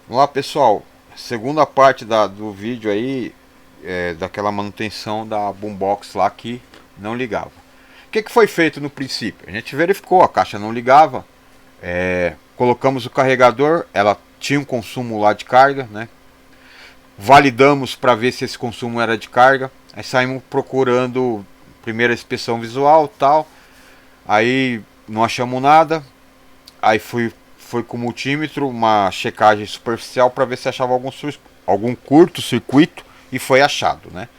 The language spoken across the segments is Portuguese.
Vamos lá, pessoal. Segunda parte do vídeo aí, daquela manutenção da boombox lá que não ligava. O que foi feito no princípio? A gente verificou, a caixa não ligava. Colocamos o carregador, ela tinha um consumo lá de carga, né? Validamos para ver se esse consumo era de carga. Aí saímos procurando primeira inspeção visual, tal. Aí não achamos nada. Aí foi com o multímetro, uma checagem superficial para ver se achava algum curto-circuito e foi achado, né?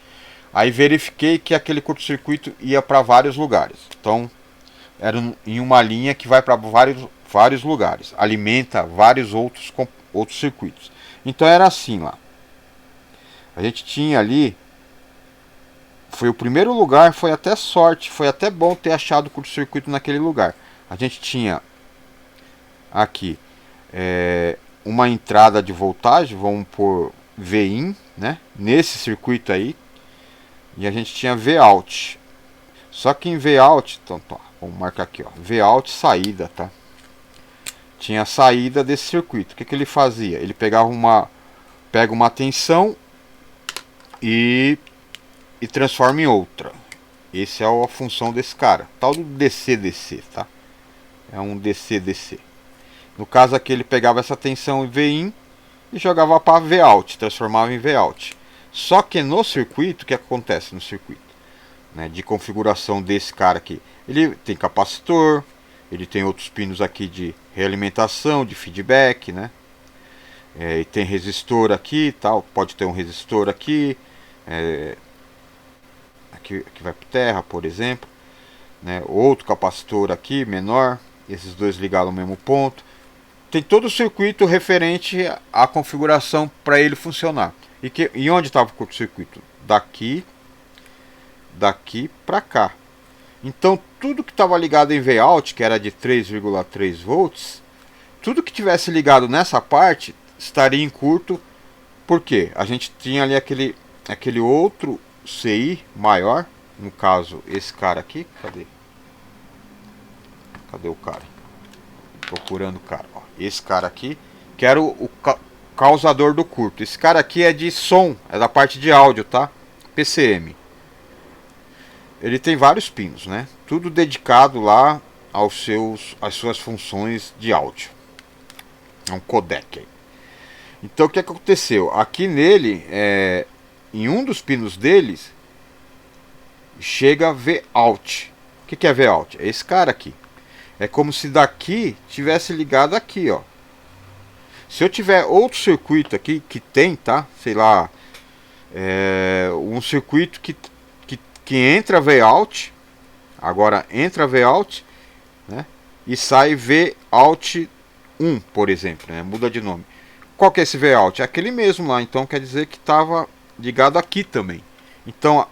Aí verifiquei que aquele curto-circuito ia para vários lugares. Então, era em uma linha que vai para vários lugares, alimenta vários outros circuitos. Então era assim lá. A gente tinha ali, foi o primeiro lugar, foi até sorte, foi até bom ter achado o curto-circuito naquele lugar. A gente tinha aqui uma entrada de voltagem, vamos por Vin, né? Nesse circuito aí, e a gente tinha Vout. Só que em Vout, então tá, vamos marcar aqui, ó, Vout saída, tá? Tinha a saída desse circuito. O que ele fazia? Ele pega uma tensão e transforma em outra. Essa é a função desse cara, tal do DC-DC, tá? É um DC-DC. No caso aqui ele pegava essa tensão em Vin e jogava para Vout, transformava em Vout. Só que no circuito, o que acontece no circuito, né, de configuração desse cara aqui? Ele tem capacitor, ele tem outros pinos aqui de realimentação, de feedback, né? E tem resistor aqui, tal. Pode ter um resistor aqui, aqui vai para terra, por exemplo, né? Outro capacitor aqui menor, esses dois ligados ao mesmo ponto. Tem todo o circuito referente à configuração para ele funcionar. E onde estava o curto-circuito? Daqui para cá. Então tudo que estava ligado em Vout, que era de 3,3 volts, tudo que tivesse ligado nessa parte estaria em curto, porque a gente tinha ali aquele outro CI maior, no caso esse cara aqui, cadê o cara? Procurando o cara, ó. Esse cara aqui, que era o causador do curto. Esse cara aqui é de som, é da parte de áudio, tá? PCM. Ele tem vários pinos, né? Tudo dedicado lá às suas funções de áudio. É um codec aí. Então o que aconteceu? Aqui nele, em um dos pinos deles, chega Vout. O que é Vout? É esse cara aqui. É como se daqui tivesse ligado aqui, ó. Se eu tiver outro circuito aqui que tem, tá? Sei lá, um circuito que entra Vout, agora entra Vout, né? E sai Vout 1, por exemplo, né? Muda de nome. Qual que é esse Vout? É aquele mesmo lá, então quer dizer que estava ligado aqui também. Então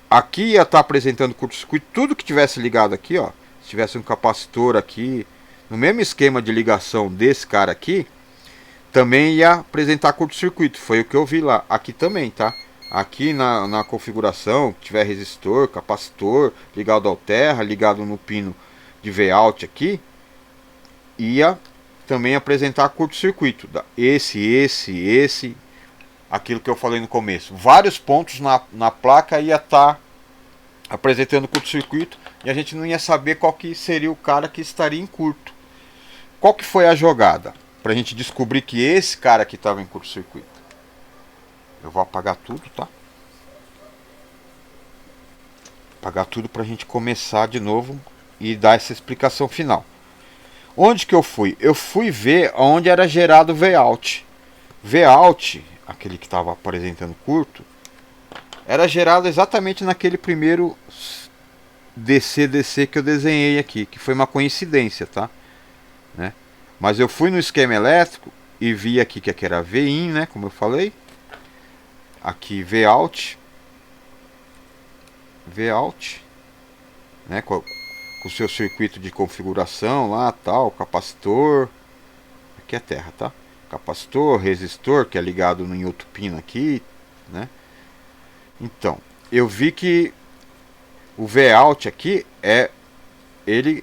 aqui ia estar apresentando curto-circuito, tudo que tivesse ligado aqui, ó. Se tivesse um capacitor aqui, no mesmo esquema de ligação desse cara aqui, também ia apresentar curto-circuito. Foi o que eu vi lá. Aqui também, tá? Aqui na configuração, tiver resistor, capacitor, ligado ao terra, ligado no pino de Vout aqui, ia também apresentar curto-circuito. Esse, aquilo que eu falei no começo. Vários pontos na placa ia estar apresentando curto-circuito e a gente não ia saber qual que seria o cara que estaria em curto. Qual que foi a jogada? Pra gente descobrir que esse cara aqui estava em curto-circuito. Eu vou apagar tudo, tá? Apagar tudo pra gente começar de novo e dar essa explicação final. Onde que eu fui? Eu fui ver onde era gerado o Vout. Vout, aquele que estava apresentando curto, era gerado exatamente naquele primeiro DC-DC que eu desenhei aqui, que foi uma coincidência, tá? Né? Mas eu fui no esquema elétrico e vi aqui que aqui era Vin, né? Como eu falei. Aqui Vout, né? Com o seu circuito de configuração lá, tal, capacitor. Aqui é terra, tá? Capacitor, resistor, que é ligado em outro pino aqui, né? Então, eu vi que o Vout aqui ele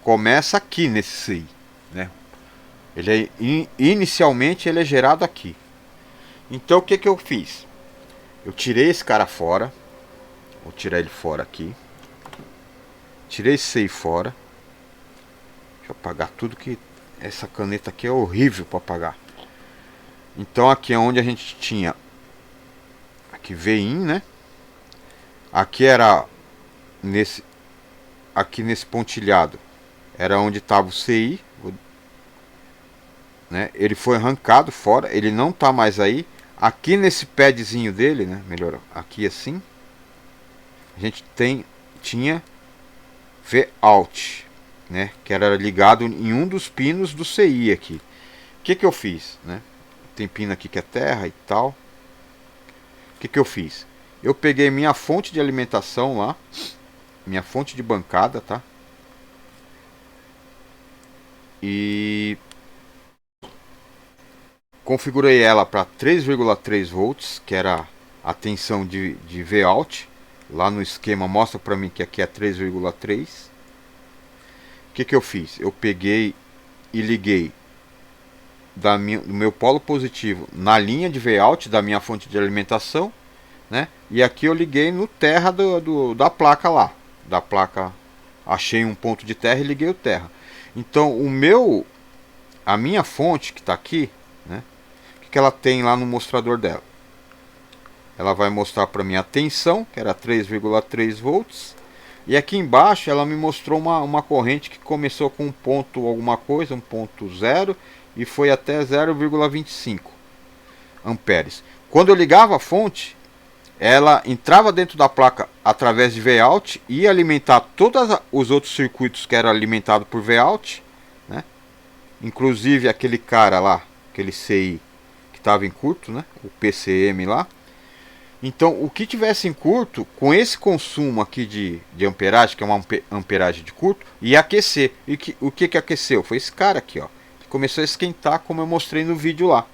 começa aqui nesse CI, né? Inicialmente ele é gerado aqui. Então o que que eu fiz? Eu tirei esse cara fora. Vou tirar ele fora aqui. Tirei esse aí fora. Deixa eu apagar tudo, que essa caneta aqui é horrível para apagar. Então aqui é onde a gente tinha, aqui VIN, né? Aqui era aqui nesse pontilhado era onde estava o CI, né? Ele foi arrancado fora, ele não tá mais aí. Aqui nesse padzinho dele, né? Melhor, aqui assim, a gente tinha V-out, né? Que era ligado em um dos pinos do CI aqui. O que que eu fiz, né? Tem pino aqui que é terra e tal. O que que eu fiz? Eu peguei minha fonte de alimentação lá, minha fonte de bancada, tá? E configurei ela para 3,3 volts, que era a tensão de V-out. Lá no esquema mostra para mim que aqui é 3,3. O que que eu fiz? Eu peguei e liguei do meu polo positivo na linha de V-out da minha fonte de alimentação, né? E aqui eu liguei no terra da placa lá. Da placa, achei um ponto de terra e liguei o terra. Então a minha fonte que está aqui, né? O que ela tem lá no mostrador dela? Ela vai mostrar para mim a tensão, que era 3,3 volts. E aqui embaixo ela me mostrou uma corrente que começou com um ponto alguma coisa, 1.0, e foi até 0,25 amperes. Quando eu ligava a fonte, ela entrava dentro da placa através de V-out e ia alimentar todos os outros circuitos que eram alimentados por V-out, né? Inclusive aquele cara lá, aquele CI que estava em curto, né? O PCM lá. Então o que tivesse em curto, com esse consumo aqui de amperagem, que é uma amperagem de curto, ia aquecer. E o que aqueceu? Foi esse cara aqui, ó, que começou a esquentar, como eu mostrei no vídeo lá.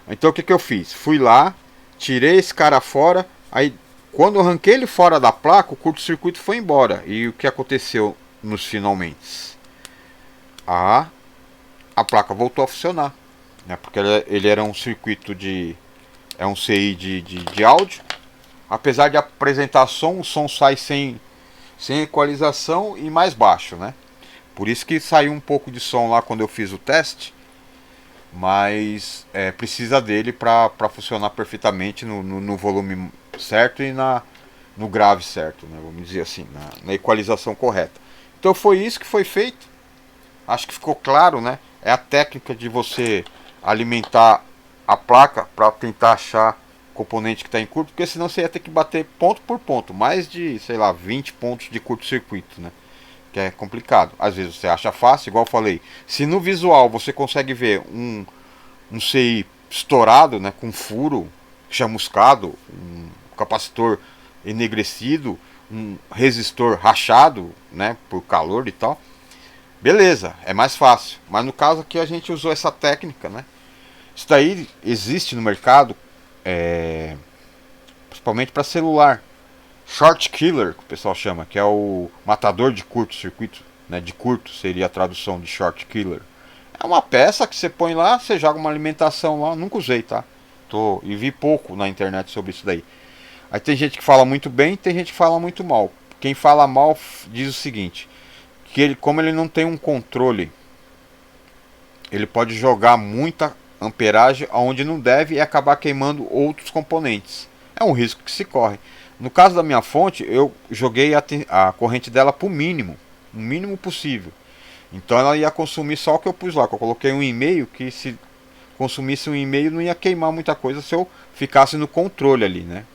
Então o que eu fiz? Fui lá, tirei esse cara fora, aí quando eu arranquei ele fora da placa, o curto-circuito foi embora. E o que aconteceu nos finalmente? A placa voltou a funcionar, né? Porque ele era um circuito é um CI de áudio. Apesar de apresentar som, o som sai sem equalização e mais baixo, né? Por isso que saiu um pouco de som lá quando eu fiz o teste. Mas precisa dele para funcionar perfeitamente no volume certo e no grave certo, né? Vamos dizer assim, na equalização correta. Então foi isso que foi feito. Acho que ficou claro, né? É a técnica de você alimentar a placa para tentar achar componente que está em curto, porque senão você ia ter que bater ponto por ponto, mais de, sei lá, 20 pontos de curto-circuito, né? Que é complicado. Às vezes você acha fácil, igual eu falei. Se no visual você consegue ver um CI estourado, né, com furo, chamuscado, um capacitor enegrecido, um resistor rachado, né, por calor e tal, beleza, é mais fácil. Mas no caso aqui a gente usou essa técnica, né? Isso daí existe no mercado, principalmente para celular. Short killer, que o pessoal chama, que é o matador de curto-circuito, né? De curto seria a tradução de short killer. É uma peça que você põe lá, você joga uma alimentação lá. Nunca usei, tá? E vi pouco na internet sobre isso daí. Aí tem gente que fala muito bem, tem gente que fala muito mal. Quem fala mal diz o seguinte, que como ele não tem um controle, ele pode jogar muita amperagem aonde não deve e acabar queimando outros componentes. É um risco que se corre. No caso da minha fonte, eu joguei a corrente dela para o mínimo possível. Então ela ia consumir só o que eu pus lá. Eu coloquei um e-mail que se consumisse um e-mail não ia queimar muita coisa se eu ficasse no controle ali, né?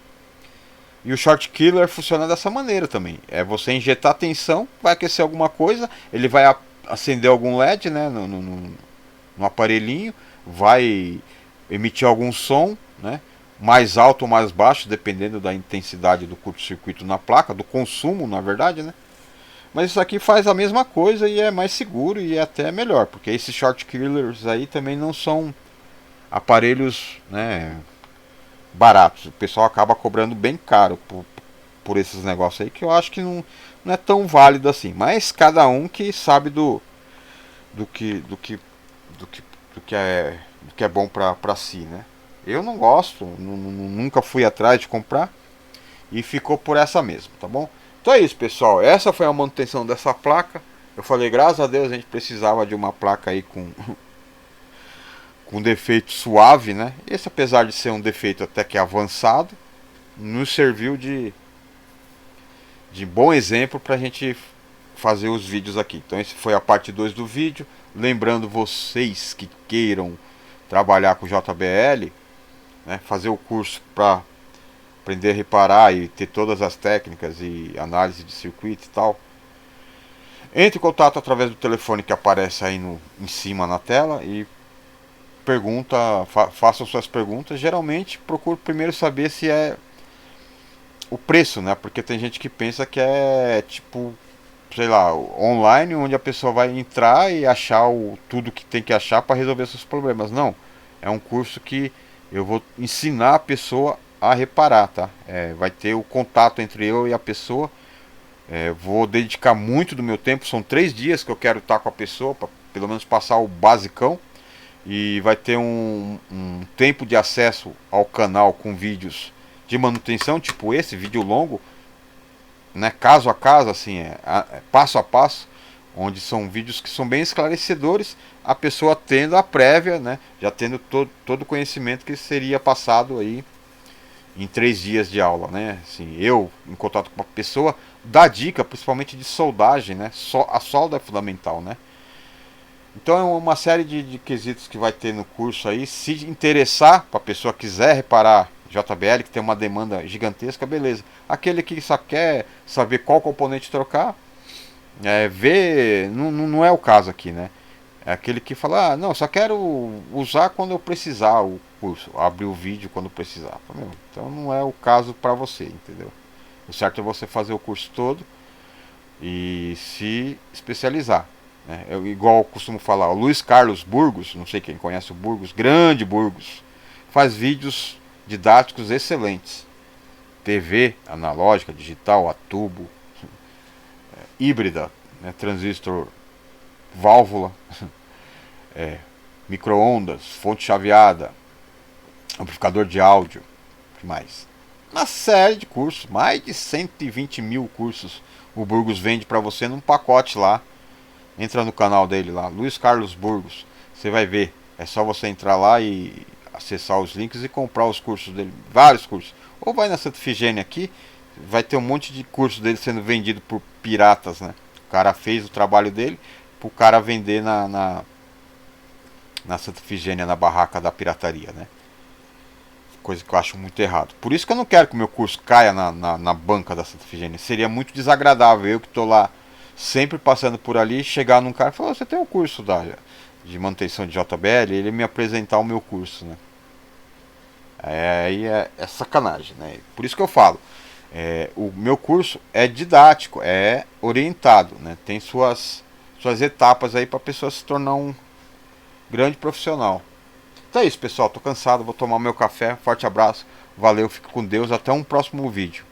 E o short killer funciona dessa maneira também. É você injetar tensão, vai aquecer alguma coisa, ele vai acender algum LED, né, no aparelhinho, vai emitir algum som, né, mais alto ou mais baixo, dependendo da intensidade do curto-circuito na placa, do consumo, na verdade, né? Mas isso aqui faz a mesma coisa e é mais seguro e é até melhor, porque esses short killers aí também não são aparelhos, né, baratos. O pessoal acaba cobrando bem caro por esses negócios aí, que eu acho que não é tão válido assim. Mas cada um que sabe do que do que, do que é bom para si, né? Eu não gosto, nunca fui atrás de comprar e ficou por essa mesmo, tá bom? Então é isso, pessoal. Essa foi a manutenção dessa placa. Eu falei, graças a Deus a gente precisava de uma placa aí com com defeito suave, né? Esse, apesar de ser um defeito até que avançado, nos serviu de bom exemplo para a gente fazer os vídeos aqui. Então esse foi a parte 2 do vídeo. Lembrando vocês que queiram trabalhar com JBL, né, fazer o curso para aprender a reparar e ter todas as técnicas e análise de circuito e tal. Entre em contato através do telefone que aparece aí em cima na tela e façam suas perguntas. Geralmente procuro primeiro saber se é o preço, né? Porque tem gente que pensa que é tipo, sei lá, online, onde a pessoa vai entrar e achar tudo que tem que achar para resolver seus problemas. Não, é um curso que eu vou ensinar a pessoa a reparar, tá? Vai ter o contato entre eu e a pessoa. Vou dedicar muito do meu tempo, são 3 dias que eu quero estar com a pessoa, para pelo menos passar o basicão. E vai ter um tempo de acesso ao canal com vídeos de manutenção, tipo esse, vídeo longo, né, caso a caso, assim, passo a passo, onde são vídeos que são bem esclarecedores, a pessoa tendo a prévia, né, já tendo todo o conhecimento que seria passado aí em 3 dias de aula, né, assim, eu em contato com a pessoa, dá dica, principalmente de soldagem, né, a solda é fundamental, né. Então é uma série de quesitos que vai ter no curso aí. Se interessar, para a pessoa que quiser reparar JBL, que tem uma demanda gigantesca, beleza. Aquele que só quer saber qual componente trocar, não é o caso aqui, né? É aquele que fala, não, só quero usar quando eu precisar o curso, abrir o vídeo quando precisar. Então não é o caso para você, entendeu? O certo é você fazer o curso todo e se especializar. Igual eu costumo falar, o Luiz Carlos Burgos, não sei quem conhece o Burgos, grande Burgos, faz vídeos didáticos excelentes. TV analógica, digital, a tubo, híbrida, né, transistor, válvula, micro-ondas, fonte chaveada, amplificador de áudio, o que mais? Uma série de cursos, mais de 120 mil cursos o Burgos vende para você num pacote lá. Entra no canal dele lá, Luiz Carlos Burgos. Você vai ver. É só você entrar lá e acessar os links e comprar os cursos dele. Vários cursos. Ou vai na Santa Efigênia aqui. Vai ter um monte de curso dele sendo vendido por piratas, né? O cara fez o trabalho dele pro cara vender na Santa Efigênia, na barraca da pirataria, né? Coisa que eu acho muito errado. Por isso que eu não quero que o meu curso caia na banca da Santa Efigênia. Seria muito desagradável eu que tô lá sempre passando por ali, chegar num cara e falar, você tem um curso de manutenção de JBL, ele me apresentar o meu curso, né? Aí é sacanagem, né? Por isso que eu falo, o meu curso é didático, é orientado, né? Tem suas etapas aí para a pessoa se tornar um grande profissional. Então é isso, pessoal, tô cansado, vou tomar meu café, forte abraço, valeu, fique com Deus, até um próximo vídeo.